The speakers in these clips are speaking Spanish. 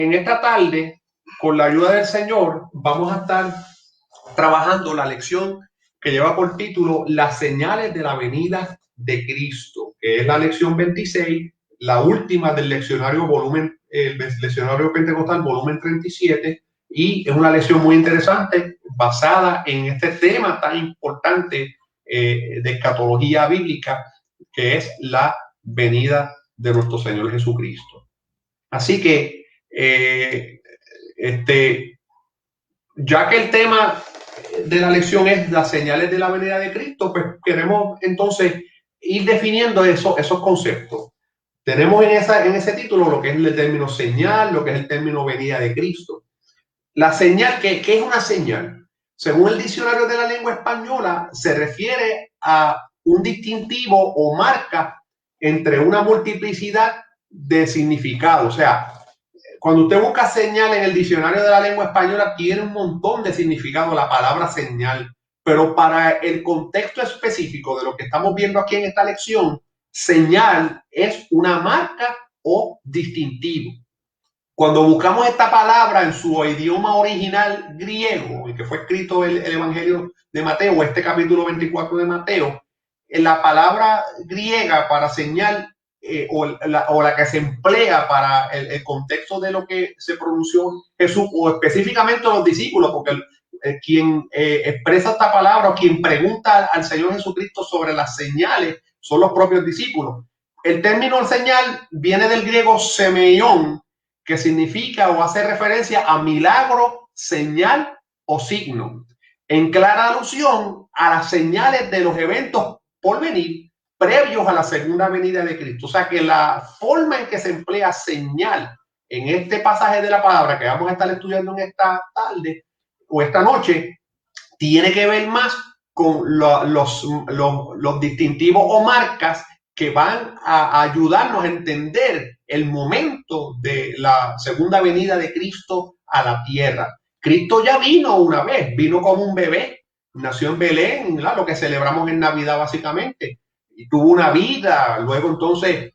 En esta tarde, con la ayuda del Señor, vamos a estar trabajando la lección que lleva por título Las señales de la venida de Cristo, que es la lección 26, la última del leccionario el leccionario pentecostal volumen 37, y es una lección muy interesante basada en este tema tan importante de escatología bíblica, que es la venida de nuestro Señor Jesucristo. Así que ya que el tema de la lección es las señales de la venida de Cristo, pues queremos entonces ir definiendo esos conceptos. Tenemos en ese título lo que es el término señal, lo que es el término venida de Cristo. La señal, ¿qué es una señal? Según el diccionario de la lengua española, se refiere a un distintivo o marca entre una multiplicidad de significados. O sea, cuando usted busca señal en el diccionario de la lengua española, tiene un montón de significado la palabra señal, pero para el contexto específico de lo que estamos viendo aquí en esta lección, señal es una marca o distintivo. Cuando buscamos esta palabra en su idioma original griego, en que fue escrito el Evangelio de Mateo, este capítulo 24 de Mateo, la palabra griega para señal o la que se emplea para el contexto de lo que se pronunció Jesús, o específicamente los discípulos, porque quien expresa esta palabra o quien pregunta al Señor Jesucristo sobre las señales son los propios discípulos. El término señal viene del griego semeión, que significa o hace referencia a milagro, señal o signo, en clara alusión a las señales de los eventos por venir previos a la segunda venida de Cristo. O sea que la forma en que se emplea señal en este pasaje de la palabra que vamos a estar estudiando en esta tarde o esta noche tiene que ver más con los distintivos o marcas que van a ayudarnos a entender el momento de la segunda venida de Cristo a la tierra. Cristo ya vino una vez, vino como un bebé, nació en Belén, ¿verdad? Lo que celebramos en Navidad básicamente, y tuvo una vida, luego entonces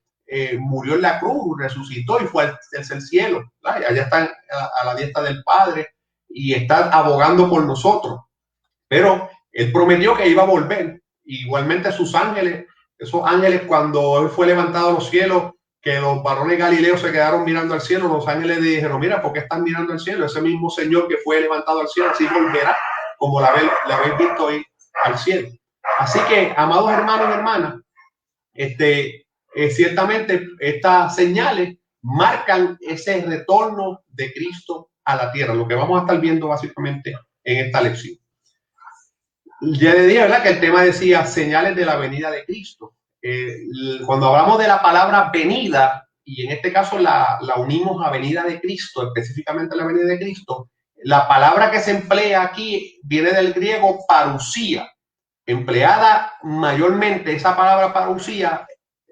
murió en la cruz, resucitó y fue al cielo, ¿verdad? Allá está a la diestra del Padre y está abogando por nosotros. Pero él prometió que iba a volver. Igualmente sus ángeles, esos ángeles cuando él fue levantado a los cielos, que los varones galileos se quedaron mirando al cielo, los ángeles le dijeron, mira, ¿por qué están mirando al cielo? Ese mismo Señor que fue levantado al cielo, así volverá, como la habéis visto ir al cielo. Así que, amados hermanos y hermanas, ciertamente estas señales marcan ese retorno de Cristo a la tierra, lo que vamos a estar viendo básicamente en esta lección. Ya le dije, ¿verdad?, que el tema decía señales de la venida de Cristo. Cuando hablamos de la palabra venida, y en este caso la unimos a venida de Cristo, específicamente la venida de Cristo, la palabra que se emplea aquí viene del griego parusía, empleada mayormente esa palabra parusía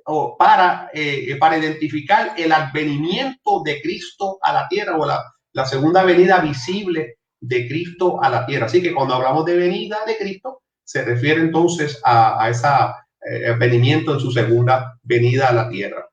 o para identificar el advenimiento de Cristo a la tierra o la segunda venida visible de Cristo a la tierra. Así que cuando hablamos de venida de Cristo, se refiere entonces a ese advenimiento en su segunda venida a la tierra.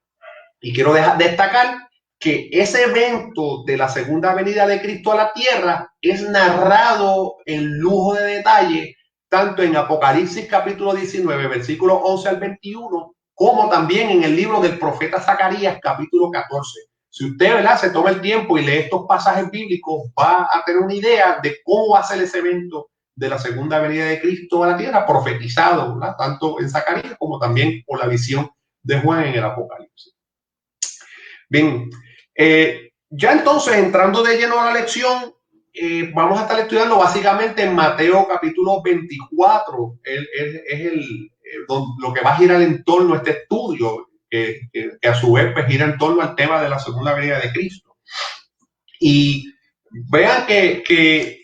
Y quiero destacar que ese evento de la segunda venida de Cristo a la tierra es narrado en lujo de detalle, tanto en Apocalipsis capítulo 19, versículos 11 al 21, como también en el libro del profeta Zacarías capítulo 14. Si usted, ¿verdad?, se toma el tiempo y lee estos pasajes bíblicos, va a tener una idea de cómo va a ser ese evento de la segunda venida de Cristo a la tierra, profetizado, ¿verdad?, tanto en Zacarías como también por la visión de Juan en el Apocalipsis. Bien, ya entonces entrando de lleno a la lección, vamos a estar estudiando básicamente en Mateo capítulo 24, lo que va a girar en torno a este estudio, que a su vez pues, gira en torno al tema de la segunda venida de Cristo. Y vean que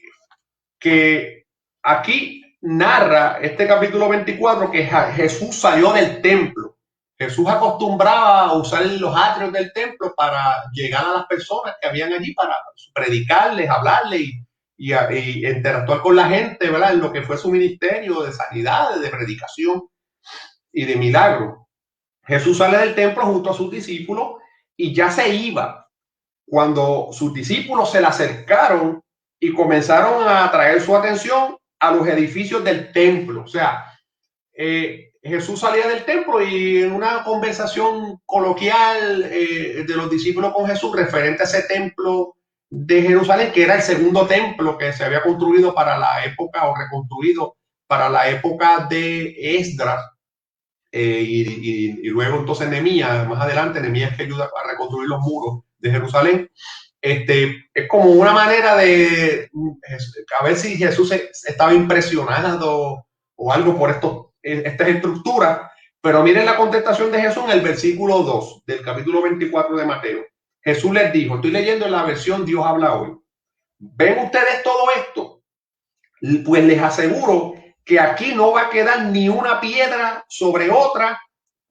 aquí narra este capítulo 24 que Jesús salió del templo. Jesús acostumbraba a usar los atrios del templo para llegar a las personas que habían allí, para predicarles, hablarles y interactuar con la gente, ¿verdad?, en lo que fue su ministerio de sanidad, de predicación y de milagro. Jesús sale del templo junto a sus discípulos y ya se iba. cuando sus discípulos se le acercaron y comenzaron a atraer su atención a los edificios del templo. O sea, Jesús salía del templo y en una conversación coloquial de los discípulos con Jesús referente a ese templo de Jerusalén, que era el segundo templo que se había construido para la época o reconstruido para la época de Esdras, y luego entonces Nehemías, más adelante Nehemías que ayuda a reconstruir los muros de Jerusalén. Es como una manera de a ver si Jesús estaba impresionado o algo por estas estructuras. Pero miren la contestación de Jesús en el versículo 2 del capítulo 24 de Mateo. Jesús les dijo, estoy leyendo en la versión Dios habla hoy: ¿ven ustedes todo esto? Pues les aseguro que aquí no va a quedar ni una piedra sobre otra,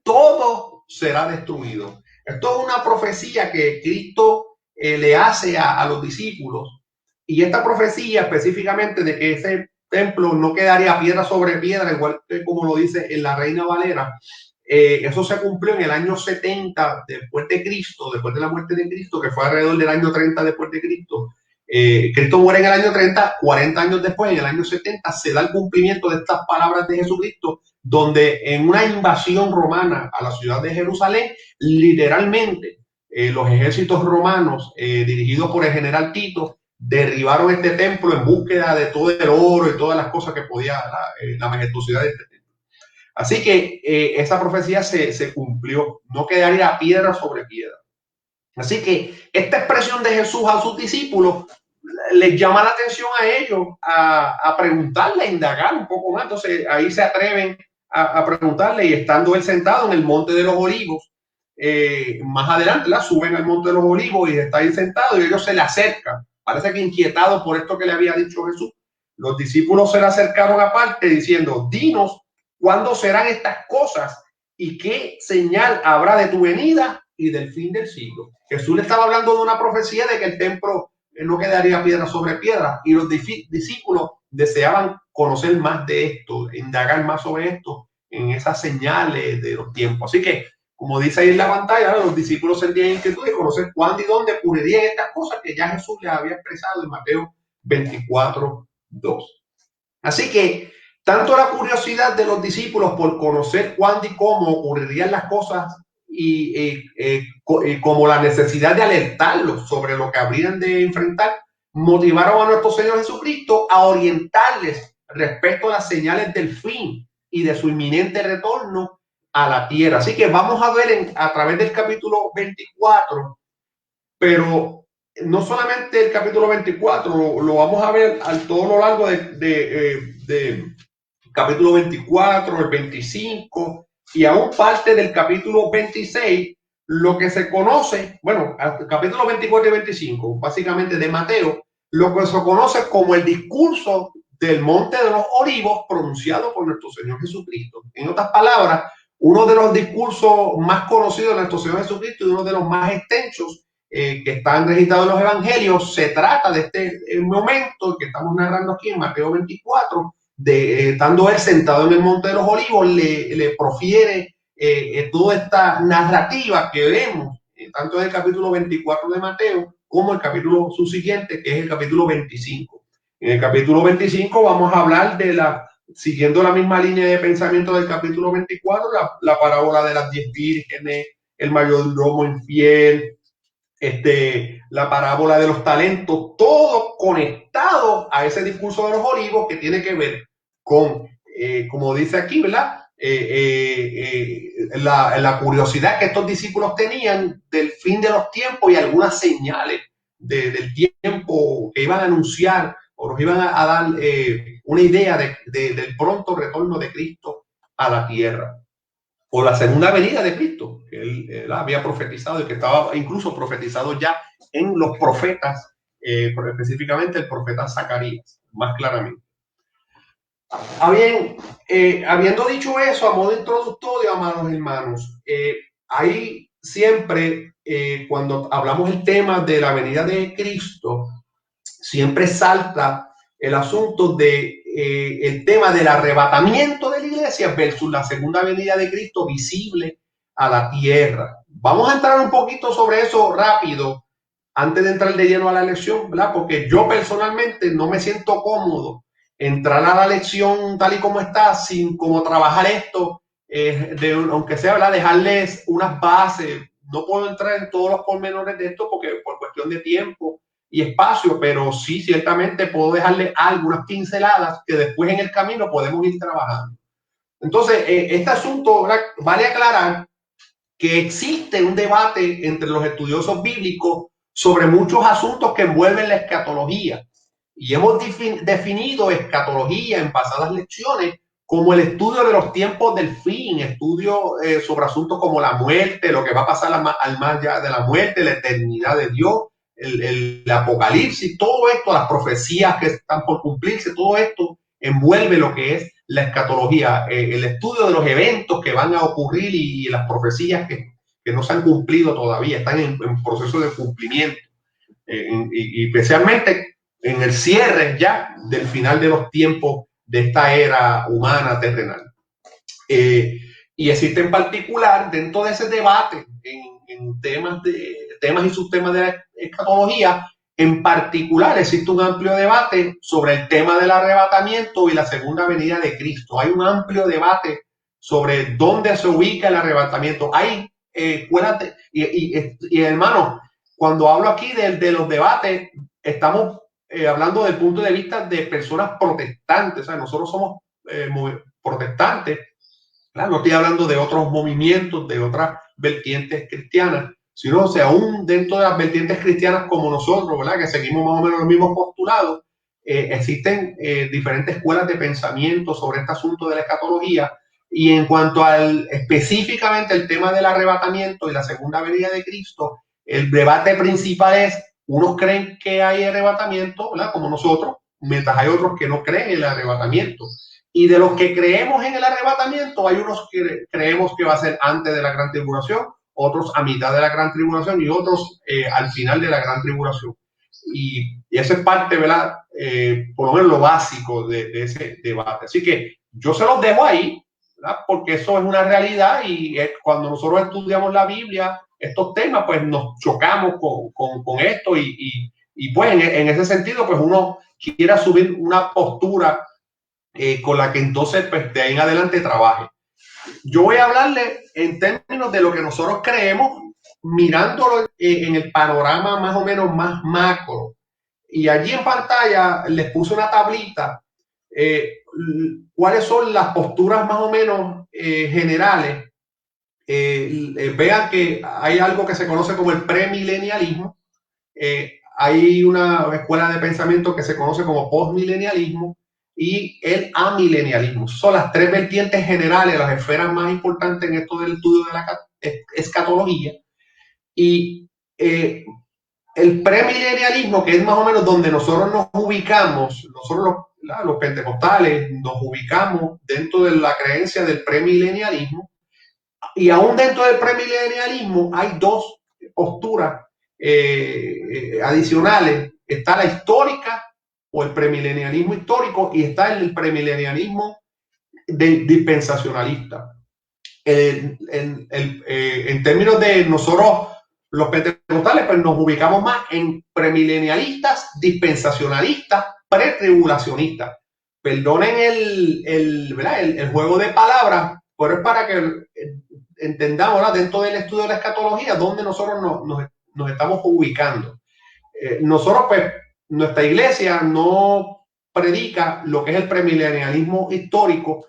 todo será destruido. Esto es una profecía que Cristo le hace a los discípulos, y esta profecía específicamente de que ese templo no quedaría piedra sobre piedra, igual que como lo dice en la Reina Valera, eso se cumplió en el año 70 después de Cristo, después de la muerte de Cristo, que fue alrededor del año 30 después de Cristo. Cristo muere en el año 30, 40 años después, en el año 70, se da el cumplimiento de estas palabras de Jesucristo, donde en una invasión romana a la ciudad de Jerusalén, literalmente los ejércitos romanos dirigidos por el general Tito derribaron este templo en búsqueda de todo el oro y todas las cosas que podía la majestuosidad de este templo. Así que esa profecía se cumplió, no quedaría piedra sobre piedra. Así que esta expresión de Jesús a sus discípulos les llama la atención a ellos a preguntarle, a indagar un poco más. Entonces ahí se atreven a preguntarle, y estando él sentado en el Monte de los Olivos, más adelante suben al Monte de los Olivos y está ahí sentado y ellos se le acercan. Parece que inquietados por esto que le había dicho Jesús. Los discípulos se le acercaron aparte diciendo, dinos cuándo serán estas cosas y qué señal habrá de tu venida y del fin del siglo. Jesús le estaba hablando de una profecía de que el templo no quedaría piedra sobre piedra, y los discípulos deseaban conocer más de esto, indagar más sobre esto en esas señales de los tiempos. Así que, como dice ahí en la pantalla, los discípulos sentían inquietud de conocer cuándo y dónde ocurrirían estas cosas que ya Jesús les había expresado en Mateo 24, 2. Así que tanto la curiosidad de los discípulos por conocer cuándo y cómo ocurrirían las cosas y como la necesidad de alertarlos sobre lo que habrían de enfrentar, motivaron a nuestro Señor Jesucristo a orientarles respecto a las señales del fin y de su inminente retorno a la tierra. Así que vamos a ver a través del capítulo 24, pero no solamente el capítulo 24, lo vamos a ver a todo lo largo de capítulo 24, el 25 y aún parte del capítulo 26, lo que se conoce, bueno, capítulo 24 y 25, básicamente de Mateo, lo que se conoce como el discurso del Monte de los Olivos pronunciado por nuestro Señor Jesucristo. En otras palabras, uno de los discursos más conocidos de nuestro Señor Jesucristo y uno de los más extensos que están registrados en los evangelios, se trata de este momento que estamos narrando aquí en Mateo 24, estando él sentado en el Monte de los Olivos, le profiere toda esta narrativa que vemos tanto en el capítulo 24 de Mateo como el capítulo subsiguiente, que es el capítulo 25. En el capítulo 25 vamos a hablar siguiendo la misma línea de pensamiento del capítulo 24, la parábola de las 10 vírgenes, el mayordomo infiel, la parábola de los talentos, todo conectado a ese discurso de los olivos que tiene que ver con, como dice aquí, ¿verdad? La curiosidad que estos discípulos tenían del fin de los tiempos y algunas señales del tiempo que iban a anunciar o nos iban a dar una idea del pronto retorno de Cristo a la tierra, o la segunda venida de Cristo, que él había profetizado y que estaba incluso profetizado ya en los profetas, específicamente el profeta Zacarías, más claramente. Habiendo dicho eso, a modo introductorio, amados hermanos, ahí siempre, cuando hablamos el tema de la venida de Cristo, siempre salta el asunto de el tema del arrebatamiento de la iglesia versus la segunda venida de Cristo visible a la tierra. Vamos a entrar un poquito sobre eso rápido antes de entrar de lleno a la lección, ¿verdad? Porque yo personalmente no me siento cómodo entrar a la lección tal y como está, sin como trabajar esto, aunque sea, ¿verdad? Dejarles unas bases. No puedo entrar en todos los pormenores de esto porque por cuestión de tiempo y espacio, pero sí, ciertamente puedo dejarle algunas pinceladas que después en el camino podemos ir trabajando. Entonces, este asunto, ¿verdad? Vale aclarar que existe un debate entre los estudiosos bíblicos sobre muchos asuntos que envuelven la escatología. Y hemos definido escatología en pasadas lecciones como el estudio de los tiempos del fin, estudio sobre asuntos como la muerte, lo que va a pasar al más allá de la muerte, la eternidad de Dios, el apocalipsis, todo esto, las profecías que están por cumplirse, todo esto envuelve lo que es la escatología, el estudio de los eventos que van a ocurrir y las profecías que no se han cumplido todavía, están en proceso de cumplimiento, y especialmente en el cierre ya del final de los tiempos de esta era humana terrenal. Y existe en particular dentro de ese debate en temas y subtemas de la escatología, en particular existe un amplio debate sobre el tema del arrebatamiento y la segunda venida de Cristo. Hay un amplio debate sobre dónde se ubica el arrebatamiento. Hay y hermano, cuando hablo aquí de los debates, estamos hablando del punto de vista de personas protestantes. O sea, nosotros somos protestantes. Claro, no estoy hablando de otros movimientos, de otras vertientes cristianas, sino, o sea, aún dentro de las vertientes cristianas como nosotros, ¿verdad? Que seguimos más o menos los mismos postulados, existen diferentes escuelas de pensamiento sobre este asunto de la escatología. Y en cuanto al específicamente el tema del arrebatamiento y la segunda venida de Cristo, el debate principal es, unos creen que hay arrebatamiento, ¿verdad? Como nosotros, mientras hay otros que no creen en el arrebatamiento. Y de los que creemos en el arrebatamiento, hay unos que creemos que va a ser antes de la gran tribulación, otros a mitad de la gran tribulación y otros al final de la gran tribulación. Y eso es parte, ¿verdad? Por lo menos lo básico de ese debate. Así que yo se los dejo ahí, ¿verdad? Porque eso es una realidad y cuando nosotros estudiamos la Biblia, estos temas, pues nos chocamos con esto y pues en ese sentido, pues uno quiere asumir una postura con la que entonces pues de ahí en adelante trabaje. Yo voy a hablarle en términos de lo que nosotros creemos, mirándolo en el panorama más o menos más macro. Y allí en pantalla les puse una tablita, cuáles son las posturas más o menos generales. Vean que hay algo que se conoce como el premilenialismo, hay una escuela de pensamiento que se conoce como postmilenialismo y el amilenialismo. Son las tres vertientes generales, las esferas más importantes en esto del estudio de la escatología. Y el premilenialismo, que es más o menos donde nosotros nos ubicamos, nosotros los pentecostales nos ubicamos dentro de la creencia del premilenialismo, y aún dentro del premilenialismo hay dos posturas adicionales. Está la histórica o el premilenialismo histórico y está el premilenialismo dispensacionalista. En términos de nosotros, los pentecostales, pues nos ubicamos más en premilenialistas, dispensacionalistas, pretribulacionistas. Perdonen el juego de palabras, pero es para que entendamos, ¿verdad? Dentro del estudio de la escatología, dónde nosotros nos estamos ubicando. Nosotros, pues, nuestra iglesia no predica lo que es el premilenialismo histórico,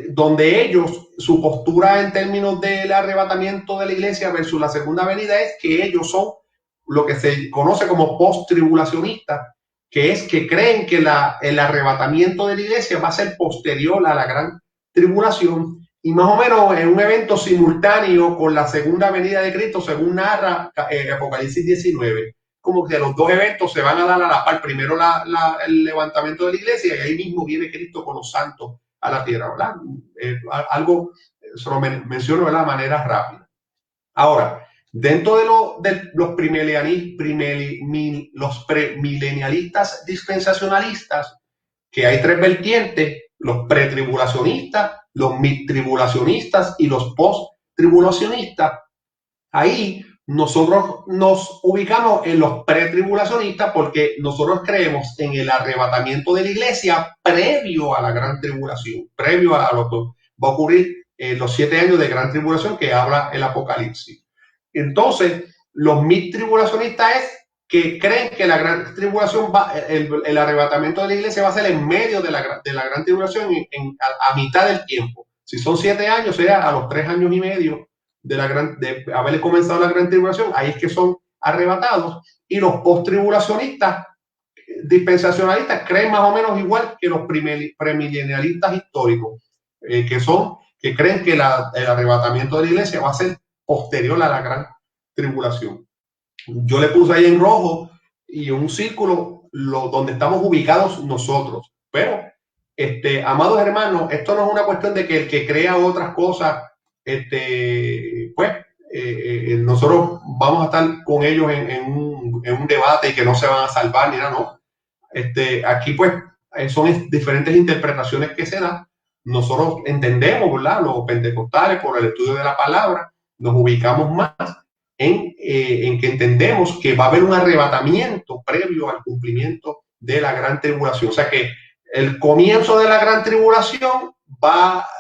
donde ellos, su postura en términos del arrebatamiento de la iglesia versus la segunda venida es que ellos son lo que se conoce como post-tribulacionistas, que es que creen que el arrebatamiento de la iglesia va a ser posterior a la gran tribulación y más o menos en un evento simultáneo con la segunda venida de Cristo, según narra Apocalipsis 19. Como que los dos eventos se van a dar a la par. Primero el levantamiento de la iglesia y ahí mismo viene Cristo con los santos a la tierra, ¿verdad? Algo, se lo menciono de la manera rápida. Ahora, dentro de los premilenialistas dispensacionalistas, que hay tres vertientes, los pretribulacionistas, los midtribulacionistas y los posttribulacionistas. Ahí nosotros nos ubicamos en los pretribulacionistas porque nosotros creemos en el arrebatamiento de la iglesia previo a la gran tribulación, previo a lo que va a ocurrir en los 7 años de gran tribulación que habla el Apocalipsis. Entonces, los tribulacionistas es que creen que la gran tribulación el arrebatamiento de la iglesia va a ser en medio de la gran tribulación, a mitad del tiempo. Si son 7 años, será a los 3 años y medio de haber comenzado la gran tribulación, ahí es que son arrebatados. Y los post-tribulacionistas, dispensacionalistas, creen más o menos igual que los premilenialistas históricos, que creen que el arrebatamiento de la iglesia va a ser posterior a la gran tribulación. Yo le puse ahí en rojo y un círculo donde estamos ubicados nosotros. Pero, amados hermanos, esto no es una cuestión de que el que crea otras cosas, nosotros vamos a estar con ellos en un debate y que no se van a salvar ni nada, no. Aquí pues son diferentes interpretaciones que se dan. Nosotros entendemos, ¿verdad? Los pentecostales, por el estudio de la palabra, nos ubicamos más en que entendemos que va a haber un arrebatamiento previo al cumplimiento de la gran tribulación. O sea que el comienzo de la gran tribulación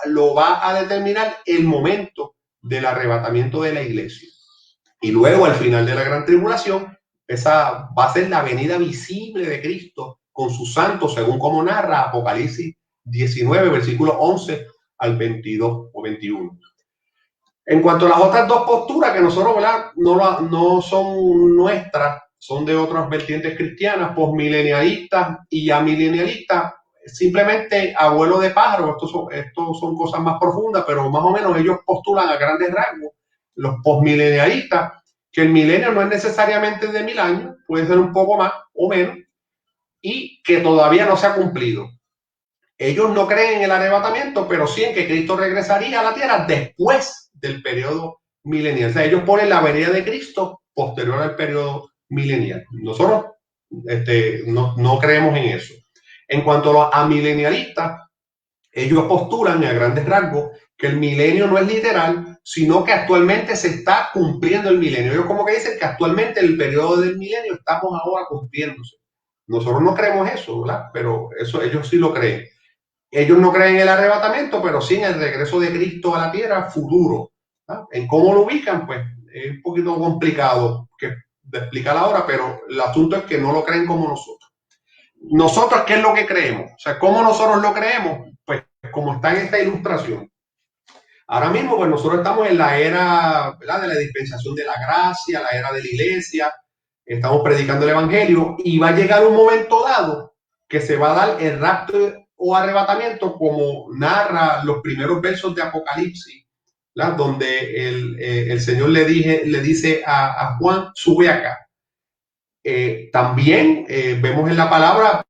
lo va a determinar el momento del arrebatamiento de la iglesia. Y luego, al final de la gran tribulación, esa va a ser la venida visible de Cristo con sus santos, según como narra Apocalipsis 19, versículos 11 al 22 o 21. En cuanto a las otras dos posturas que nosotros, ¿verdad?, no son nuestras, son de otras vertientes cristianas, postmilenialistas y amilenialistas, simplemente abuelo de pájaro. Estos son cosas más profundas, pero más o menos ellos postulan a grandes rasgos, los postmilenialistas, que el milenio no es necesariamente de 1000 años, puede ser un poco más o menos, y que todavía no se ha cumplido. Ellos no creen en el arrebatamiento, pero sí en que Cristo regresaría a la tierra después del periodo milenial. O sea, ellos ponen la venida de Cristo posterior al periodo milenial. Nosotros no creemos en eso. En cuanto a los amilenialistas, ellos postulan a grandes rasgos que el milenio no es literal, sino que actualmente se está cumpliendo el milenio. Ellos como que dicen que actualmente el periodo del milenio estamos ahora cumpliéndose. Nosotros no creemos eso, ¿verdad? Pero eso ellos sí lo creen. Ellos no creen en el arrebatamiento, pero sí en el regreso de Cristo a la tierra futuro. ¿Ah? En cómo lo ubican, pues es un poquito complicado de explicar ahora, pero el asunto es que no lo creen como nosotros. Nosotros, ¿qué es lo que creemos? O sea, ¿cómo nosotros lo creemos? Pues como está en esta ilustración. Ahora mismo, pues nosotros estamos en la era, ¿verdad?, de la dispensación de la gracia, la era de la iglesia, estamos predicando el evangelio y va a llegar un momento dado que se va a dar el rapto o arrebatamiento, como narra los primeros versos de Apocalipsis, ¿verdad?, donde el Señor le dice a Juan, sube acá. También vemos en la palabra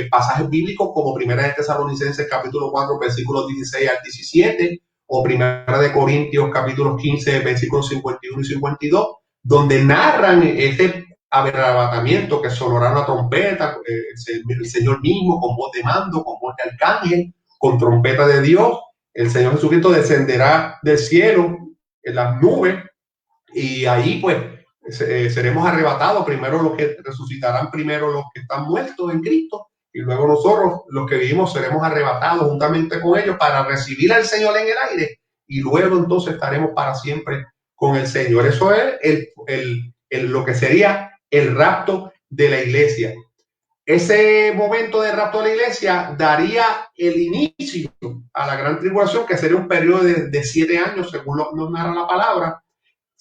pasajes bíblicos como Primera de Tesalonicenses capítulo 4 versículos 16 al 17 o Primera de Corintios capítulo 15 versículos 51 y 52, donde narran este arrebatamiento, que sonará una trompeta, el Señor mismo con voz de mando, con voz de arcángel, con trompeta de Dios. El Señor Jesucristo descenderá del cielo en las nubes y ahí pues seremos arrebatados. Primero los que resucitarán, primero los que están muertos en Cristo, y luego nosotros los que vivimos seremos arrebatados juntamente con ellos para recibir al Señor en el aire, y luego entonces estaremos para siempre con el Señor. Eso es lo que sería el rapto de la iglesia. Ese momento de rapto de la iglesia daría el inicio a la gran tribulación, que sería un periodo de 7 años, según nos narra la palabra.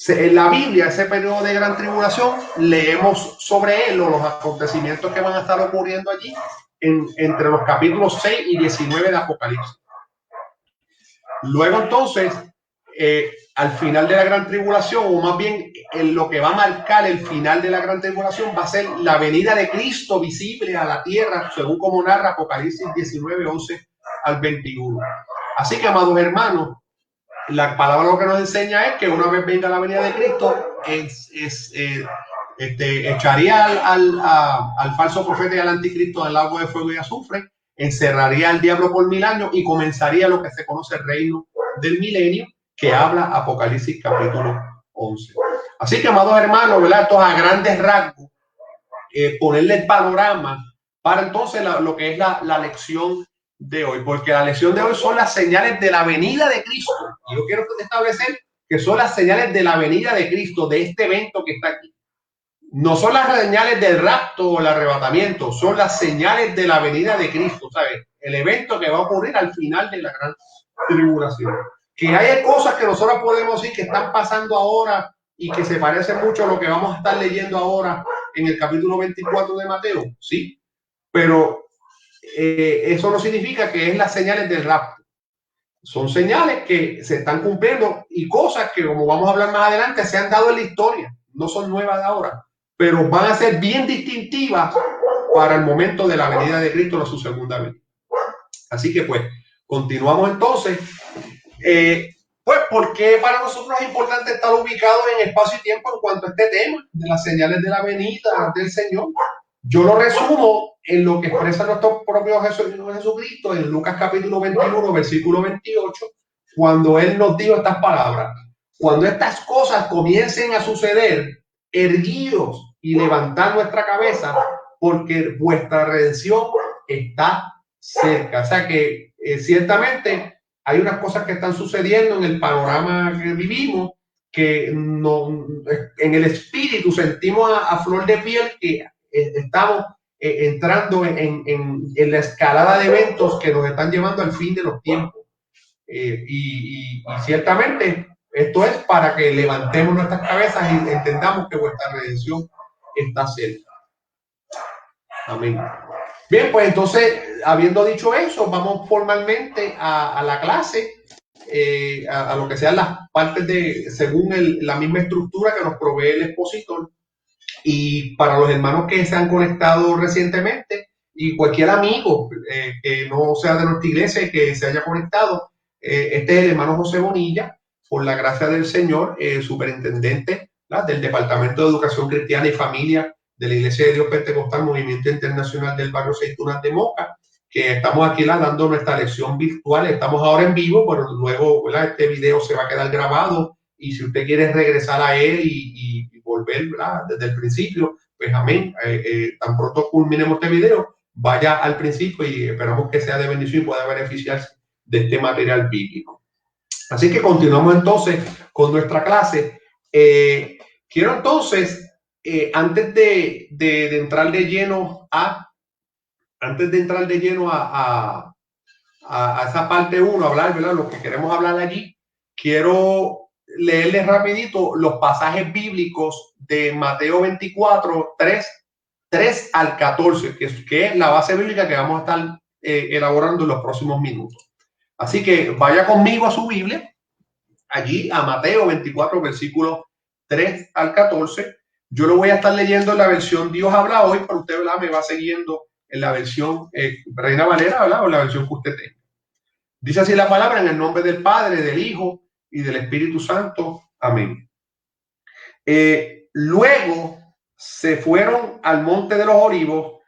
En la Biblia, ese periodo de gran tribulación, leemos sobre él o los acontecimientos que van a estar ocurriendo allí entre los capítulos 6 y 19 de Apocalipsis. Luego entonces, al final de la gran tribulación, o más bien lo que va a marcar el final de la gran tribulación, va a ser la venida de Cristo visible a la tierra, según como narra Apocalipsis 19, 11 al 21. Así que, amados hermanos, la palabra lo que nos enseña es que una vez venga la venida de Cristo, echaría al falso profeta y al anticristo al lago de fuego y azufre, encerraría al diablo por 1000 años y comenzaría lo que se conoce el reino del milenio, que habla Apocalipsis capítulo 11. Así que, amados hermanos, ¿verdad? Estos a grandes rasgos, ponerle el panorama para entonces lo que es la lección de hoy, porque la lección de hoy son las señales de la venida de Cristo. Y yo quiero establecer que son las señales de la venida de Cristo, de este evento que está aquí. No son las señales del rapto o el arrebatamiento, son las señales de la venida de Cristo, ¿sabes? El evento que va a ocurrir al final de la gran tribulación. Que hay cosas que nosotros podemos decir que están pasando ahora y que se parecen mucho a lo que vamos a estar leyendo ahora en el capítulo 24 de Mateo, sí, pero eso no significa que es las señales del rapto. Son señales que se están cumpliendo y cosas que, como vamos a hablar más adelante, se han dado en la historia, no son nuevas de ahora, pero van a ser bien distintivas para el momento de la venida de Cristo, o su segunda venida. Así que pues, continuamos entonces. Pues, ¿por qué para nosotros es importante estar ubicados en espacio y tiempo en cuanto a este tema de las señales de la venida del Señor? Yo lo resumo en lo que expresa nuestro propio Jesucristo en Lucas capítulo 21, versículo 28, cuando Él nos dijo estas palabras: cuando estas cosas comiencen a suceder, erguíos y levantad nuestra cabeza, porque vuestra redención está cerca. O sea que ciertamente hay unas cosas que están sucediendo en el panorama que vivimos, que no, en el espíritu sentimos a flor de piel que estamos entrando en la escalada de eventos que nos están llevando al fin de los tiempos. Y ciertamente esto es para que levantemos nuestras cabezas y entendamos que vuestra redención está cerca. Amén. Bien, pues entonces, habiendo dicho eso, vamos formalmente a la clase, a lo que sean las partes de, según la misma estructura que nos provee el expositor. Y para los hermanos que se han conectado recientemente y cualquier amigo que no sea de nuestra iglesia que se haya conectado, este es el hermano José Bonilla, por la gracia del Señor, superintendente, ¿verdad?, del Departamento de Educación Cristiana y Familia de la Iglesia de Dios Pentecostal Movimiento Internacional del Barrio Aceitunas de Moca, que estamos aquí dando nuestra lección virtual. Estamos ahora en vivo, pero luego, ¿verdad?, este video se va a quedar grabado, y si usted quiere regresar a él y volver, ¿verdad?, desde el principio, pues amén. Tan pronto culminemos este video, vaya al principio y esperamos que sea de bendición y pueda beneficiarse de este material bíblico. Así que continuamos entonces con nuestra clase. Quiero entonces, antes de entrar de lleno a esa parte 1, hablar, ¿verdad?, lo que queremos hablar allí, quiero leerles rapidito los pasajes bíblicos de Mateo 24, 3 al 14, que es la base bíblica que vamos a estar elaborando en los próximos minutos. Así que vaya conmigo a su Biblia, allí a Mateo 24, versículos 3 al 14. Yo lo voy a estar leyendo en la versión Dios habla hoy, pero usted, ¿verdad?, me va siguiendo en la versión Reina Valera, ¿verdad?, o la versión que usted tenga. Dice así la palabra: en el nombre del Padre, del Hijo y del Espíritu Santo. Amén. Luego se fueron al monte de los Olivos.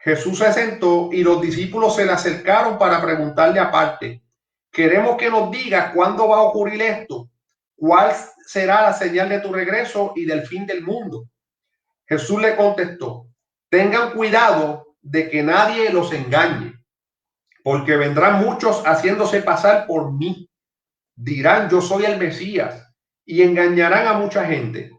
Jesús se sentó y los discípulos se le acercaron para preguntarle aparte: queremos que nos digas cuándo va a ocurrir esto, cuál será la señal de tu regreso y del fin del mundo. Jesús le contestó: tengan cuidado de que nadie los engañe, porque vendrán muchos haciéndose pasar por mí. Dirán: yo soy el Mesías, y engañarán a mucha gente.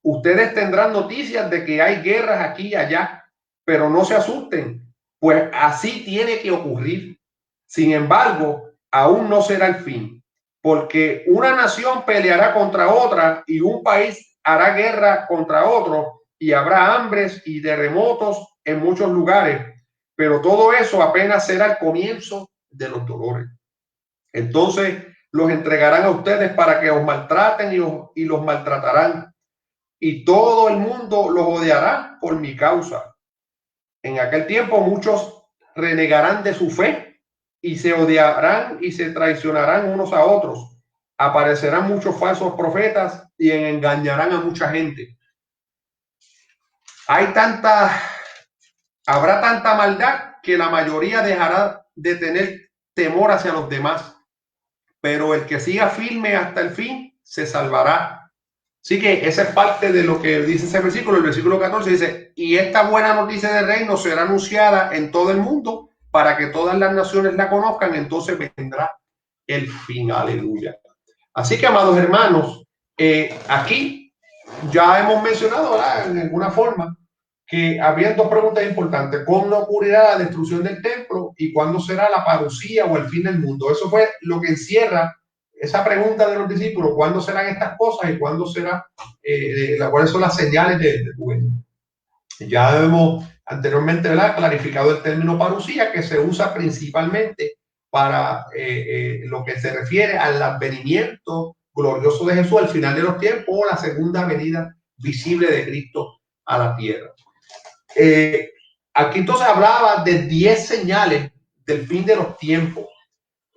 Ustedes tendrán noticias de que hay guerras aquí y allá, pero no se asusten, pues así tiene que ocurrir. Sin embargo, aún no será el fin, porque una nación peleará contra otra y un país hará guerra contra otro, y habrá hambres y terremotos en muchos lugares, pero todo eso apenas será el comienzo de los dolores. Entonces los entregarán a ustedes para que os maltraten y los maltratarán, y todo el mundo los odiará por mi causa. En aquel tiempo muchos renegarán de su fe y se odiarán y se traicionarán unos a otros. Aparecerán muchos falsos profetas y engañarán a mucha gente. Habrá tanta maldad que la mayoría dejará de tener temor hacia los demás, pero el que siga firme hasta el fin se salvará. Así que esa es parte de lo que dice ese versículo. El versículo 14 dice, y esta buena noticia del reino será anunciada en todo el mundo para que todas las naciones la conozcan, entonces vendrá el fin. Aleluya. Así que, amados hermanos, aquí ya hemos mencionado, ¿verdad?, en alguna forma, que había dos preguntas importantes. ¿Cuándo ocurrirá la destrucción del templo y cuándo será la parucía o el fin del mundo? Eso fue lo que encierra esa pregunta de los discípulos. ¿Cuándo serán estas cosas y cuándo será, cuáles son las señales de tu venida? Ya hemos anteriormente, ¿verdad?, clarificado el término parucía, que se usa principalmente para lo que se refiere al advenimiento glorioso de Jesús al final de los tiempos o la segunda venida visible de Cristo a la tierra. Aquí entonces hablaba de 10 señales del fin de los tiempos.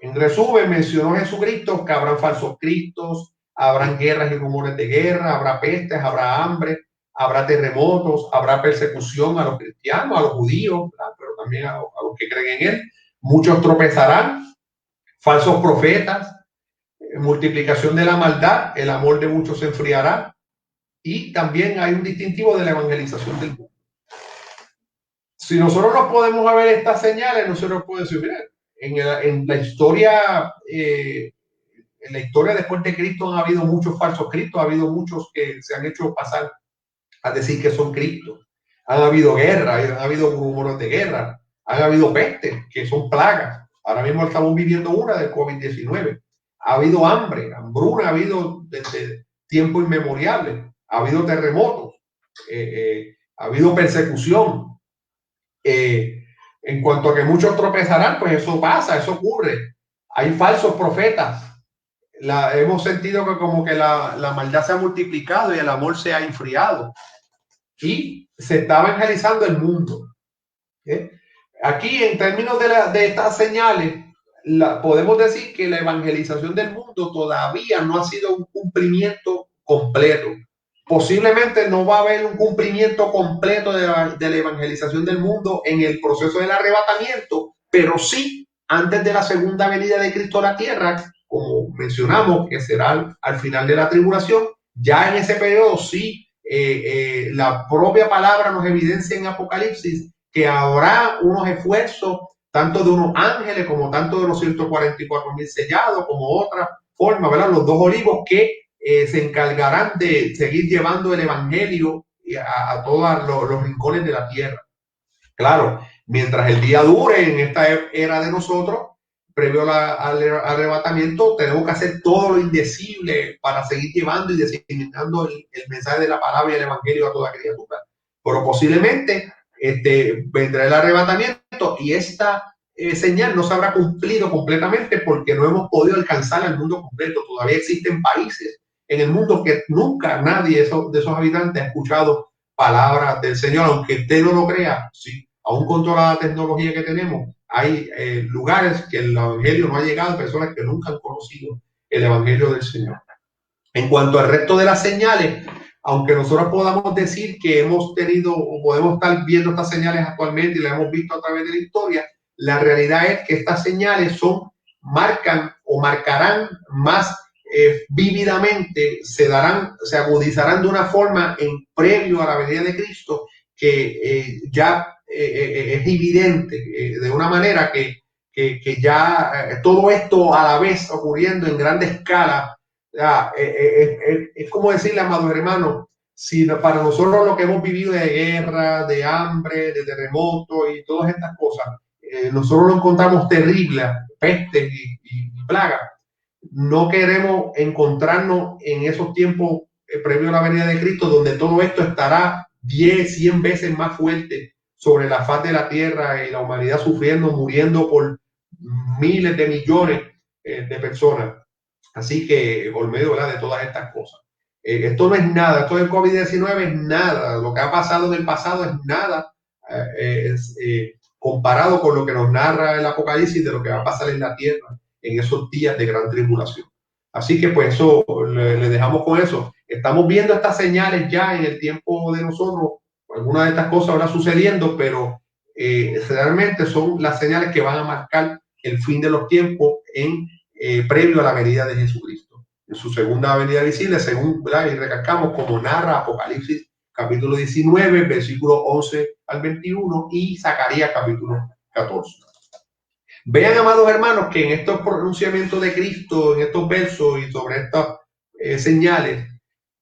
En resumen, mencionó Jesucristo que habrán falsos cristos, habrán guerras y rumores de guerra, habrá pestes, habrá hambre, habrá terremotos, habrá persecución a los cristianos, a los judíos, ¿verdad?, pero también a los que creen en él. Muchos tropezarán, falsos profetas, multiplicación de la maldad, el amor de muchos se enfriará, y también hay un distintivo de la evangelización del mundo. Si nosotros no podemos ver estas señales, nosotros podemos decir, mira, en la historia después de Cristo han habido muchos falsos cristos, ha habido muchos que se han hecho pasar a decir que son Cristos. Han habido guerras, han habido rumores de guerra, han habido pestes, que son plagas. Ahora mismo estamos viviendo una del COVID-19. Ha habido hambre, hambruna, ha habido desde tiempos inmemoriales, ha habido terremotos, ha habido persecución. En cuanto a que muchos tropezarán, pues eso pasa, eso ocurre. Hay falsos profetas. Hemos sentido que como que la maldad se ha multiplicado y el amor se ha enfriado. Y se está evangelizando el mundo. Aquí, en términos de estas señales, podemos decir que la evangelización del mundo todavía no ha sido un cumplimiento completo. Posiblemente no va a haber un cumplimiento completo de la evangelización del mundo en el proceso del arrebatamiento, pero sí antes de la segunda venida de Cristo a la tierra, como mencionamos, que será al final de la tribulación. Ya en ese periodo sí, la propia palabra nos evidencia en Apocalipsis que habrá unos esfuerzos tanto de unos ángeles como tanto de los 144,000 sellados, como otra forma, ¿verdad?, los dos olivos que se encargarán de seguir llevando el evangelio a todos los rincones de la tierra. Claro, mientras el día dure en esta era de nosotros, previo al arrebatamiento, tenemos que hacer todo lo indecible para seguir llevando y diseminando el mensaje de la palabra y el evangelio a toda criatura. Pero posiblemente vendrá el arrebatamiento y esta señal no se habrá cumplido completamente porque no hemos podido alcanzar al mundo completo. Todavía existen países en el mundo que nunca nadie de esos habitantes ha escuchado palabras del Señor, aunque usted no lo crea. Sí, aún con toda la tecnología que tenemos, hay lugares que el evangelio no ha llegado, personas que nunca han conocido el evangelio del Señor. En cuanto al resto de las señales, aunque nosotros podamos decir que hemos tenido o podemos estar viendo estas señales actualmente y las hemos visto a través de la historia, la realidad es que estas señales marcan o marcarán más vívidamente, se agudizarán de una forma en previo a la venida de Cristo que ya es evidente, de una manera que ya todo esto a la vez ocurriendo en grande escala. Es como decirle, amados hermanos, si para nosotros lo que hemos vivido de guerra, de hambre, de terremoto y todas estas cosas, nosotros lo encontramos terrible, pestes y plagas. No queremos encontrarnos en esos tiempos previo a la venida de Cristo, donde todo esto estará 10, 100 veces más fuerte sobre la faz de la tierra y la humanidad sufriendo, muriendo por miles de millones de personas. Así que, por medio, ¿verdad?, de todas estas cosas. Esto no es nada, esto del COVID-19 es nada, lo que ha pasado en el pasado es nada comparado con lo que nos narra el Apocalipsis de lo que va a pasar en la tierra en esos días de gran tribulación. Así que pues eso, le dejamos con eso. Estamos viendo estas señales ya en el tiempo de nosotros, algunas de estas cosas ahora sucediendo, pero realmente son las señales que van a marcar el fin de los tiempos previo a la venida de Jesucristo. en su segunda venida visible, según, ¿verdad? Y recalcamos como narra Apocalipsis capítulo 19, versículo 11 al 21 y Zacarías capítulo 14. Vean, amados hermanos, que en estos pronunciamientos de Cristo, en estos versos y sobre estas señales,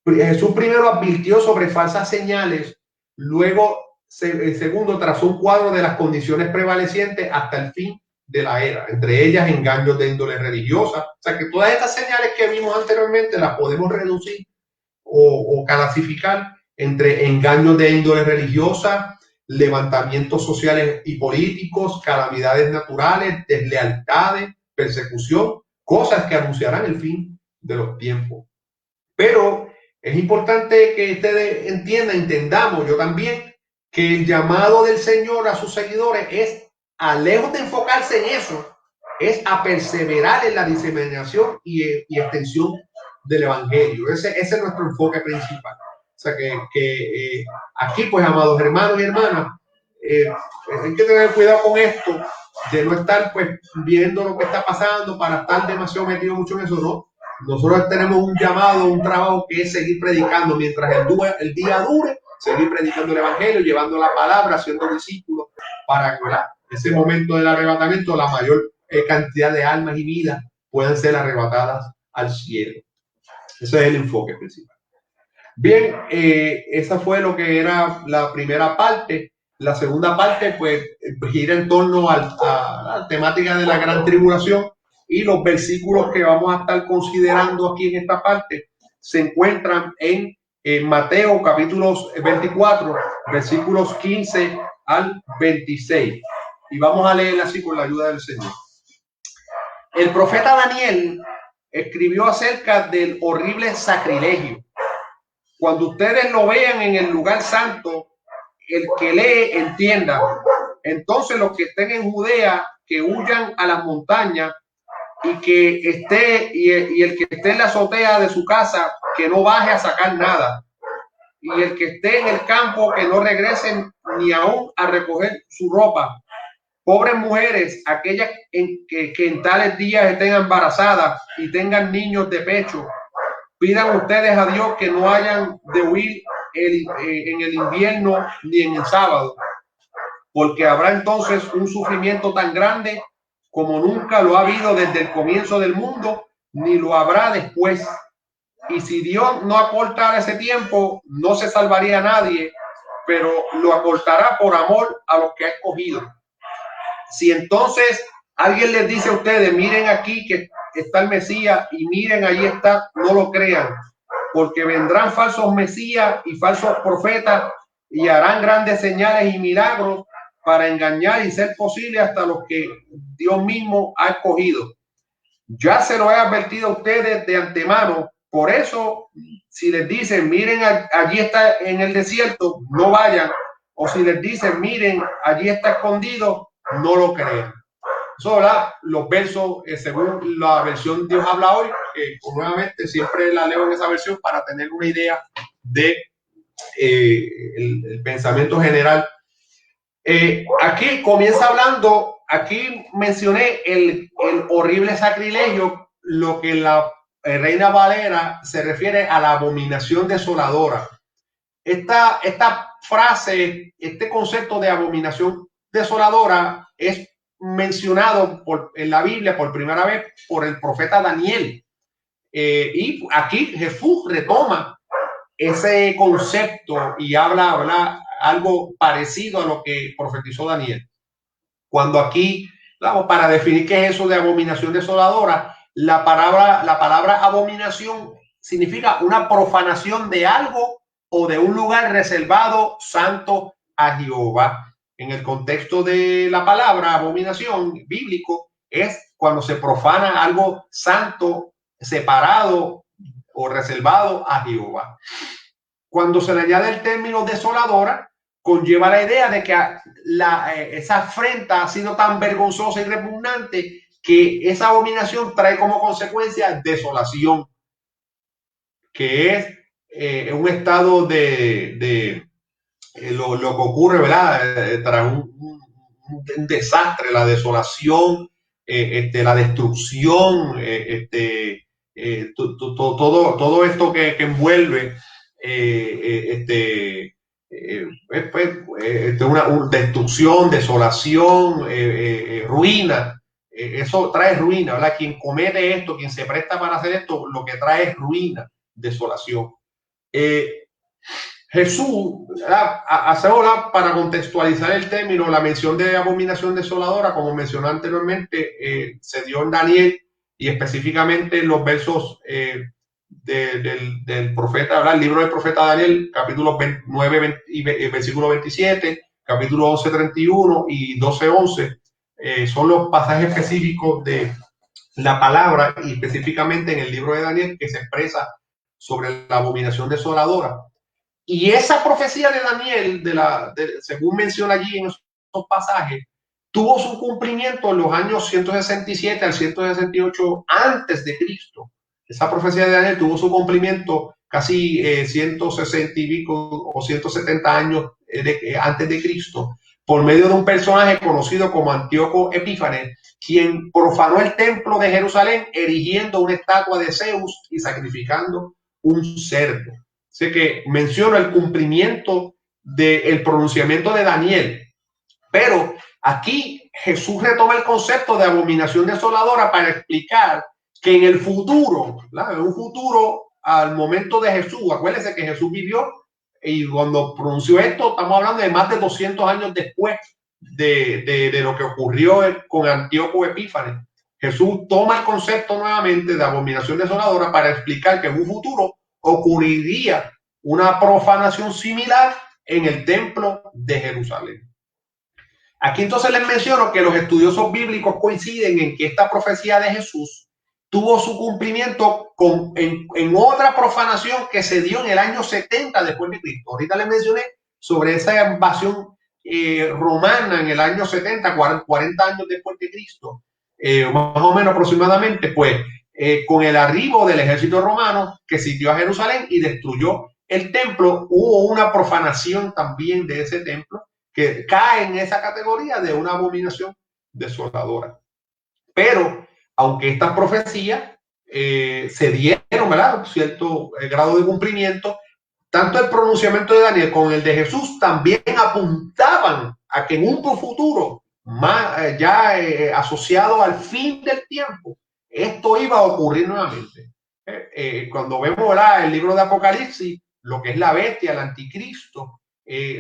Jesús primero advirtió sobre falsas señales, luego, segundo, trazó un cuadro de las condiciones prevalecientes hasta el fin de la era, entre ellas engaños de índole religiosa. O sea que todas estas señales que vimos anteriormente las podemos reducir o clasificar entre engaños de índole religiosa, levantamientos sociales y políticos, calamidades naturales, deslealtades, persecución, cosas que anunciarán el fin de los tiempos. Pero es importante que ustedes entendamos, yo también, que el llamado del Señor a sus seguidores es, a lejos de enfocarse en eso, es a perseverar en la diseminación y extensión del Evangelio. Ese es nuestro enfoque principal. O sea que aquí, pues, amados hermanos y hermanas, hay que tener cuidado con esto, de no estar, pues, viendo lo que está pasando para estar demasiado metido mucho en eso, ¿no? Nosotros tenemos un llamado, un trabajo que es seguir predicando mientras el día dure, seguir predicando el Evangelio, llevando la palabra, haciendo discípulos, para que, ¿verdad?, ese momento del arrebatamiento la mayor cantidad de almas y vidas puedan ser arrebatadas al cielo. Ese es el enfoque principal. Bien, esa fue lo que era la primera parte. La segunda parte, pues, gira en torno a la temática de la gran tribulación, y los versículos que vamos a estar considerando aquí en esta parte se encuentran en Mateo capítulo 24, versículos 15 al 26. Y vamos a leer así con la ayuda del Señor. El profeta Daniel escribió acerca del horrible sacrilegio. Cuando ustedes lo vean en el lugar santo, el que lee entienda. Entonces los que estén en Judea, que huyan a las montañas, y que esté y el que esté en la azotea de su casa, que no baje a sacar nada, y el que esté en el campo, que no regresen ni aún a recoger su ropa. Pobres mujeres, aquellas que en tales días estén embarazadas y tengan niños de pecho, pidan ustedes a Dios que no hayan de huir en el invierno ni en el sábado, porque habrá entonces un sufrimiento tan grande como nunca lo ha habido desde el comienzo del mundo, ni lo habrá después. Y si Dios no acortara ese tiempo, no se salvaría a nadie, pero lo acortará por amor a los que ha escogido. Si entonces alguien les dice a ustedes, miren aquí que está el Mesías y miren allí está, no lo crean, porque vendrán falsos Mesías y falsos profetas y harán grandes señales y milagros para engañar y ser posible hasta los que Dios mismo ha escogido. Ya se lo he advertido a ustedes de antemano. Por eso, si les dicen, miren, allí está en el desierto, no vayan. O si les dicen, miren, allí está escondido, no lo crean. Eso, ¿verdad? Los versos, según la versión Dios habla hoy, que nuevamente siempre la leo en esa versión para tener una idea de el pensamiento general. Aquí comienza hablando, aquí mencioné el horrible sacrilegio, lo que la Reina Valera se refiere a la abominación desoladora. Esta frase, este concepto de abominación desoladora es mencionado en la Biblia por primera vez por el profeta Daniel. Y aquí Jesús retoma ese concepto y habla algo parecido a lo que profetizó Daniel. Cuando aquí, para definir qué es eso de abominación desoladora, la palabra abominación significa una profanación de algo o de un lugar reservado santo a Jehová. En el contexto de la palabra abominación bíblico es cuando se profana algo santo, separado o reservado a Jehová. Cuando se le añade el término desoladora, conlleva la idea de que esa afrenta ha sido tan vergonzosa y repugnante que esa abominación trae como consecuencia desolación, que es un estado de lo que ocurre, ¿verdad? Tras un desastre, la desolación, la destrucción, todo esto que envuelve una destrucción, desolación, ruina. Eso trae ruina, ¿verdad? Quien comete esto, quien se presta para hacer esto, lo que trae es ruina, desolación. Jesús, hacemos para contextualizar el término, la mención de abominación desoladora, como mencioné anteriormente, se dio en Daniel y específicamente en los versos del profeta, ¿verdad? El libro del profeta Daniel, capítulo 9 y versículo 27, capítulo 11, 31 y 12, 11, son los pasajes específicos de la palabra y específicamente en el libro de Daniel que se expresa sobre la abominación desoladora. Y esa profecía de Daniel, según menciona allí en esos pasajes, tuvo su cumplimiento en los años 167 al 168 antes de Cristo. Esa profecía de Daniel tuvo su cumplimiento casi 160 y pico o 170 años antes de Cristo, por medio de un personaje conocido como Antíoco Epífanes, quien profanó el templo de Jerusalén erigiendo una estatua de Zeus y sacrificando un cerdo. Así que menciono el cumplimiento del pronunciamiento de Daniel. Pero aquí Jesús retoma el concepto de abominación desoladora para explicar que en el futuro, ¿verdad? En un futuro al momento de Jesús, acuérdense que Jesús vivió y cuando pronunció esto, estamos hablando de más de 200 años después de lo que ocurrió con Antíoco Epífanes. Jesús toma el concepto nuevamente de abominación desoladora para explicar que en un futuro ocurriría una profanación similar en el templo de Jerusalén. Aquí entonces les menciono que los estudiosos bíblicos coinciden en que esta profecía de Jesús tuvo su cumplimiento en otra profanación que se dio en el año 70 después de Cristo. Ahorita les mencioné sobre esa invasión romana en el año 70, 40 años después de Cristo, más o menos aproximadamente, pues con el arribo del ejército romano que sitió a Jerusalén y destruyó el templo, hubo una profanación también de ese templo que cae en esa categoría de una abominación desoladora. Pero, aunque estas profecías se dieron, ¿verdad?, cierto grado de cumplimiento, tanto el pronunciamiento de Daniel como el de Jesús también apuntaban a que en un futuro más asociado al fin del tiempo, esto iba a ocurrir nuevamente. Cuando vemos, ¿verdad?, el libro de Apocalipsis, lo que es la bestia, el anticristo,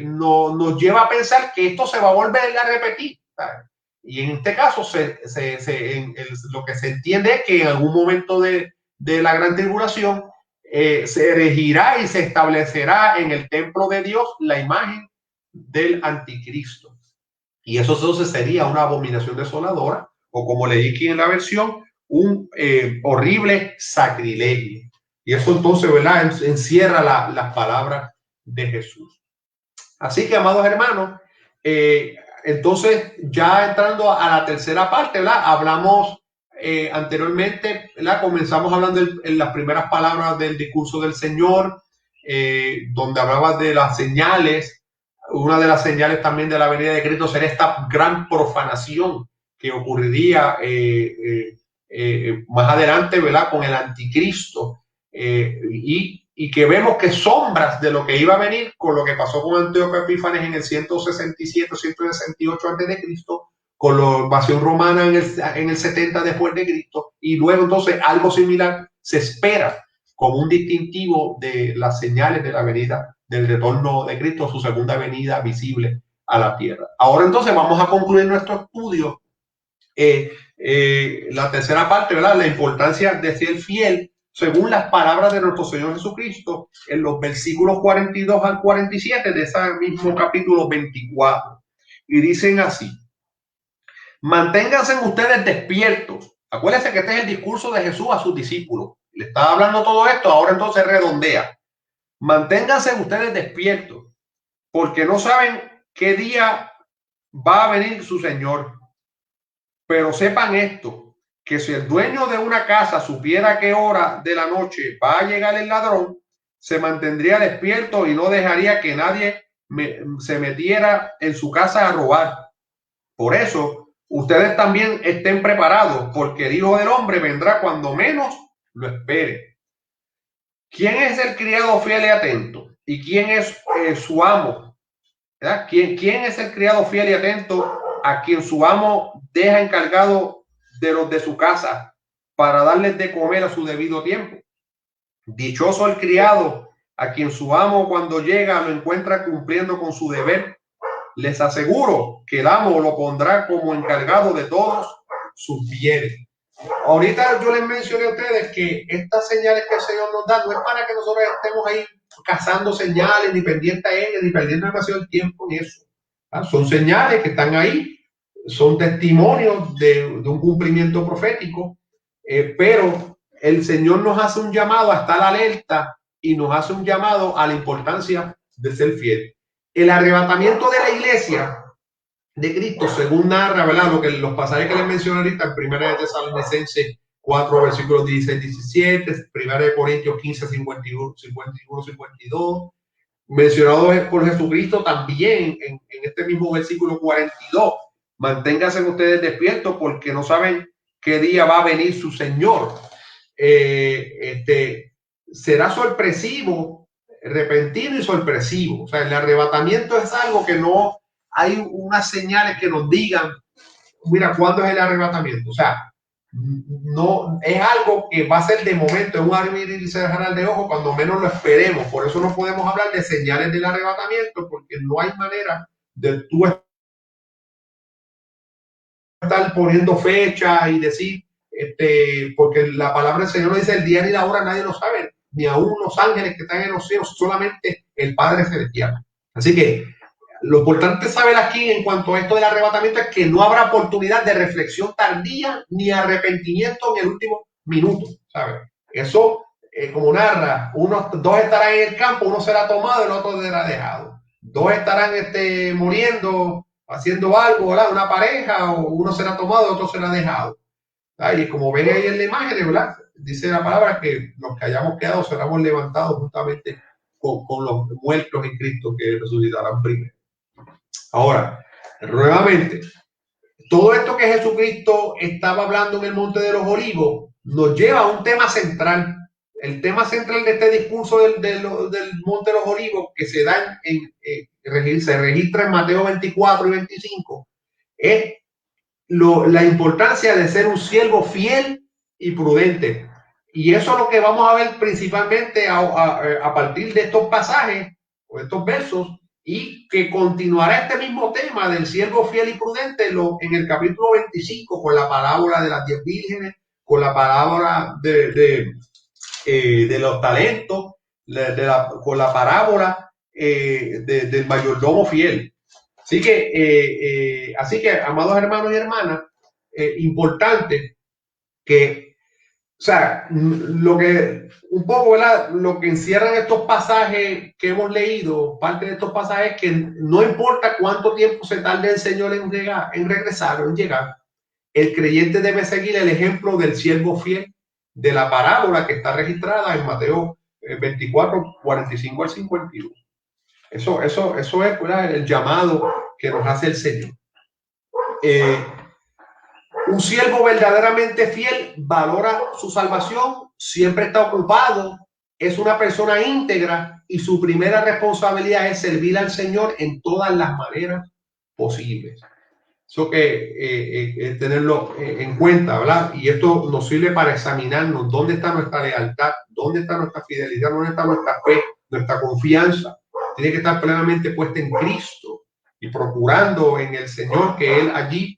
nos lleva a pensar que esto se va a volver a repetir, ¿sabes? Y en este caso, lo que se entiende es que en algún momento de la gran tribulación se erigirá y se establecerá en el templo de Dios la imagen del anticristo. Y eso entonces sería una abominación desoladora, o como leí aquí en la versión, un horrible sacrilegio. Y eso entonces, ¿verdad?, encierra las palabras de Jesús. Así que, amados hermanos, entonces ya entrando a la tercera parte, ¿verdad?, hablamos anteriormente, ¿verdad?, comenzamos hablando en las primeras palabras del discurso del Señor, donde hablaba de las señales. Una de las señales también de la venida de Cristo será esta gran profanación que ocurriría más adelante, ¿verdad?, con el anticristo, y que vemos que sombras de lo que iba a venir con lo que pasó con Antíoco Epífanes en el 167, 168 antes de Cristo, con la invasión romana en el 70 después de Cristo, y luego entonces algo similar se espera como un distintivo de las señales de la venida del retorno de Cristo, su segunda venida visible a la tierra. Ahora entonces vamos a concluir nuestro estudio. La tercera parte, ¿verdad?, la importancia de ser fiel según las palabras de nuestro Señor Jesucristo en los versículos 42 al 47 de ese mismo capítulo 24. Y dicen así: manténganse ustedes despiertos. Acuérdense que este es el discurso de Jesús a sus discípulos. Le estaba hablando todo esto, ahora entonces redondea. Manténganse ustedes despiertos, porque no saben qué día va a venir su Señor. Pero sepan esto, que si el dueño de una casa supiera qué hora de la noche va a llegar el ladrón, se mantendría despierto y no dejaría que nadie se metiera en su casa a robar. Por eso, ustedes también estén preparados, porque el Hijo del Hombre vendrá cuando menos lo espere. ¿Quién es el criado fiel y atento? ¿Y quién es su amo? ¿Verdad? ¿Quién es el criado fiel y atento a quien su amo deja encargado de los de su casa para darles de comer a su debido tiempo? Dichoso el criado a quien su amo cuando llega lo encuentra cumpliendo con su deber. Les aseguro que el amo lo pondrá como encargado de todos sus bienes. Ahorita yo les mencioné a ustedes que estas señales que el Señor nos da no es para que nosotros estemos ahí cazando señales, ni pendientes a ellas, ni perdiendo demasiado el tiempo en eso. Son señales que están ahí, son testimonios de un cumplimiento profético, pero el Señor nos hace un llamado a estar alerta y nos hace un llamado a la importancia de ser fiel. El arrebatamiento de la iglesia de Cristo, según narra, ¿verdad? Los pasajes que les mencioné ahorita, en Primera de Tesalonicenses 4, versículos 16, 17, Primera de Corintios 15, 51, 52, mencionado por Jesucristo también en este mismo versículo 42. Manténganse ustedes despiertos porque no saben qué día va a venir su Señor. Será sorpresivo, repentino y sorpresivo. O sea, el arrebatamiento es algo que no hay unas señales que nos digan, mira, ¿cuándo es el arrebatamiento? O sea, no es algo que va a ser de momento, es un abrir y cerrar de ojo cuando menos lo esperemos. Por eso no podemos hablar de señales del arrebatamiento, porque no hay manera de tú estar poniendo fecha y decir, porque la palabra del Señor no dice el día ni la hora, nadie lo sabe, ni aún los ángeles que están en los cielos, solamente el Padre Celestial. Así que lo importante saber aquí en cuanto a esto del arrebatamiento es que no habrá oportunidad de reflexión tardía ni arrepentimiento en el último minuto, ¿sabes? Eso, como narra, dos estarán en el campo, uno será tomado, el otro será dejado. Dos estarán muriendo, haciendo algo, ¿verdad? Una pareja, o uno será tomado, otro será dejado. Y como ven ahí en la imagen, ¿verdad? Dice la palabra que los que hayamos quedado seremos levantados justamente con los muertos en Cristo que resucitarán primero. Ahora, nuevamente, todo esto que Jesucristo estaba hablando en el Monte de los Olivos nos lleva a un tema central. El tema central de este discurso del Monte de los Olivos que se da se registra en Mateo 24 y 25 es la importancia de ser un siervo fiel y prudente. Y eso es lo que vamos a ver principalmente a partir de estos pasajes o estos versos, y que continuará este mismo tema del siervo fiel y prudente en el capítulo 25 con la parábola de las 10 vírgenes, con la parábola de los talentos, con la parábola del mayordomo fiel. Así que, amados hermanos y hermanas, importante que, o sea, lo que un poco, ¿verdad? Lo que encierran estos pasajes que hemos leído, parte de estos pasajes, que no importa cuánto tiempo se tarde el Señor en regresar o en llegar, el creyente debe seguir el ejemplo del siervo fiel de la parábola que está registrada en Mateo 24, 45 al 51. Eso es, ¿verdad? El llamado que nos hace el Señor. Un siervo verdaderamente fiel valora su salvación, siempre está ocupado, es una persona íntegra y su primera responsabilidad es servir al Señor en todas las maneras posibles. Eso que tenerlo en cuenta, ¿verdad? Y esto nos sirve para examinarnos dónde está nuestra lealtad, dónde está nuestra fidelidad, dónde está nuestra fe, nuestra confianza. Tiene que estar plenamente puesta en Cristo y procurando en el Señor que Él allí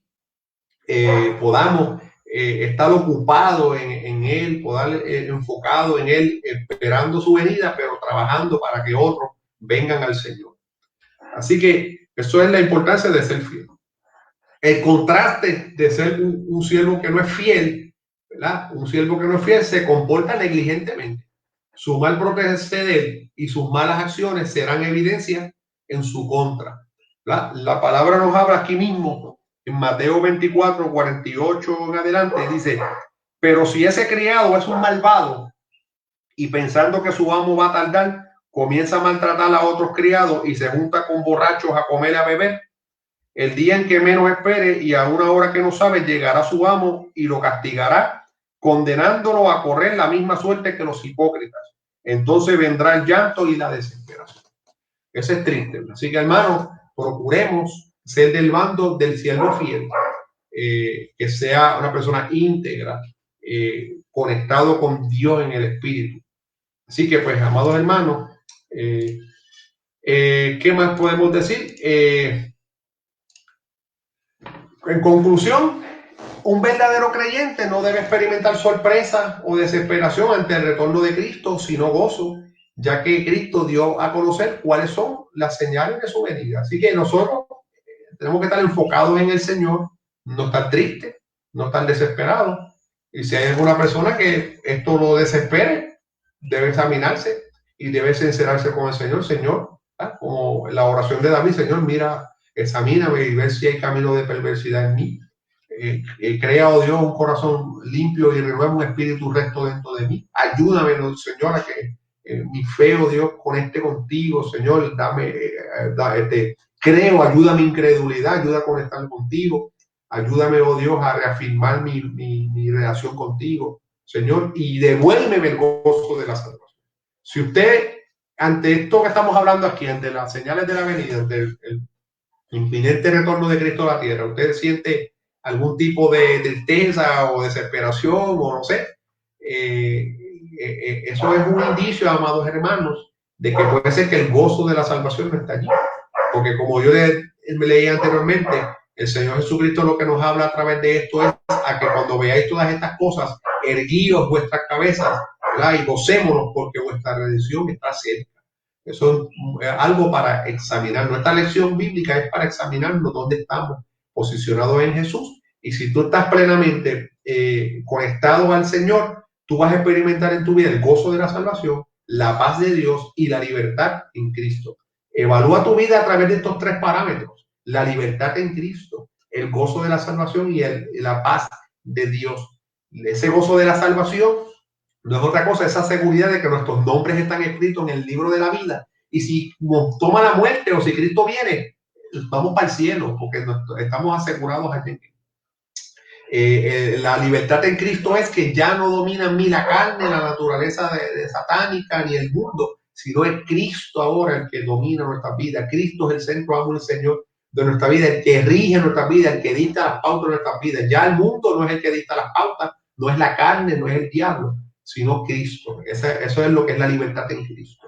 podamos estar ocupado en Él, poder enfocado en Él, esperando su venida, pero trabajando para que otros vengan al Señor. Así que eso es la importancia de ser fiel. El contraste de ser un siervo que no es fiel, ¿verdad? Un siervo que no es fiel se comporta negligentemente. Su mal proceder y sus malas acciones serán evidencia en su contra. La palabra nos habla aquí mismo en Mateo 24, 48 en adelante, dice: pero si ese criado es un malvado y pensando que su amo va a tardar, comienza a maltratar a otros criados y se junta con borrachos a comer y a beber, el día en que menos espere y a una hora que no sabe, llegará su amo y lo castigará condenándolo a correr la misma suerte que los hipócritas. Entonces vendrá el llanto y la desesperación. Eso es triste. Así que, hermanos, procuremos ser del bando del siervo fiel, que sea una persona íntegra, conectado con Dios en el Espíritu. Así que, pues, amados hermanos, ¿qué más podemos decir? En conclusión, un verdadero creyente no debe experimentar sorpresa o desesperación ante el retorno de Cristo, sino gozo, ya que Cristo dio a conocer cuáles son las señales de su venida. Así que nosotros tenemos que estar enfocados en el Señor, no estar tristes, no estar desesperados. Y si hay alguna persona que esto lo desespere, debe examinarse y debe sincerarse con el Señor. Señor, ¿ah? Como la oración de David, Señor, mira, examíname y ver si hay camino de perversidad en mí. Crea, oh Dios, un corazón limpio y renueva un espíritu recto dentro de mí. Ayúdame, Señor, a que mi fe, oh Dios, conecte contigo, Señor. Creo, ayuda a mi incredulidad, ayuda a conectar contigo. Ayúdame, oh Dios, a reafirmar mi relación contigo, Señor, y devuélveme el gozo de la salvación. Si usted, ante esto que estamos hablando aquí, ante las señales de la venida, ante el inminente retorno de Cristo a la tierra, usted siente algún tipo de tristeza o desesperación o no sé, eso es un indicio, amados hermanos, de que puede ser que el gozo de la salvación no está allí. Porque como yo me leí anteriormente, el Señor Jesucristo lo que nos habla a través de esto es a que cuando veáis todas estas cosas, erguíos vuestras cabezas, ¿verdad? Y gocémonos porque vuestra redención está cerca. Eso es algo para examinar. Nuestra lección bíblica es para examinarnos dónde estamos posicionados en Jesús. Y si tú estás plenamente conectado al Señor, tú vas a experimentar en tu vida el gozo de la salvación, la paz de Dios y la libertad en Cristo. Evalúa tu vida a través de estos tres parámetros: la libertad en Cristo, el gozo de la salvación y la paz de Dios. Ese gozo de la salvación no es otra cosa, esa seguridad de que nuestros nombres están escritos en el libro de la vida. Y si nos toma la muerte o si Cristo viene, vamos para el cielo porque estamos asegurados allí. La libertad en Cristo es que ya no domina en mí la carne, la naturaleza de satánica ni el mundo, sino es Cristo ahora el que domina nuestra vida. Cristo es el centro, amo, el Señor de nuestra vida, el que rige nuestra vida, el que dicta las pautas de nuestra vida. Ya el mundo no es el que dicta las pautas, no es la carne, no es el diablo, sino Cristo. Eso es lo que es la libertad en Cristo.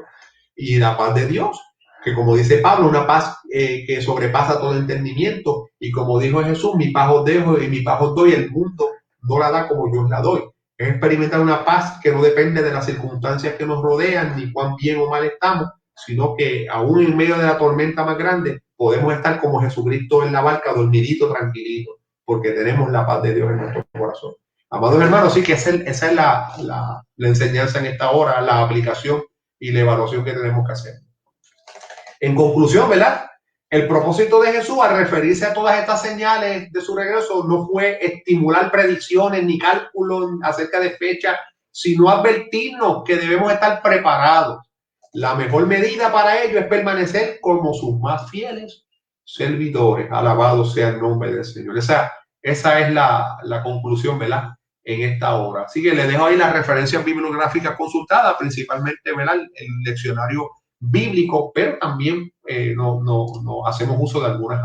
Y la paz de Dios, que como dice Pablo, una paz que sobrepasa todo entendimiento. Y como dijo Jesús, mi paz os dejo y mi paz os doy, el mundo no la da como yo la doy. Es experimentar una paz que no depende de las circunstancias que nos rodean, ni cuán bien o mal estamos, sino que aún en medio de la tormenta más grande, podemos estar como Jesucristo en la barca, dormidito, tranquilito, porque tenemos la paz de Dios en nuestro corazón. Amados hermanos, sí que esa es la enseñanza en esta hora, la aplicación y la evaluación que tenemos que hacer. En conclusión, ¿verdad? El propósito de Jesús al referirse a todas estas señales de su regreso no fue estimular predicciones ni cálculos acerca de fecha, sino advertirnos que debemos estar preparados. La mejor medida para ello es permanecer como sus más fieles servidores. Alabado sea el nombre del Señor. Esa es la conclusión, ¿verdad? En esta hora. Así que les dejo ahí las referencias bibliográficas consultadas, principalmente, ¿verdad? El leccionario bíblico, pero también no hacemos uso de algunas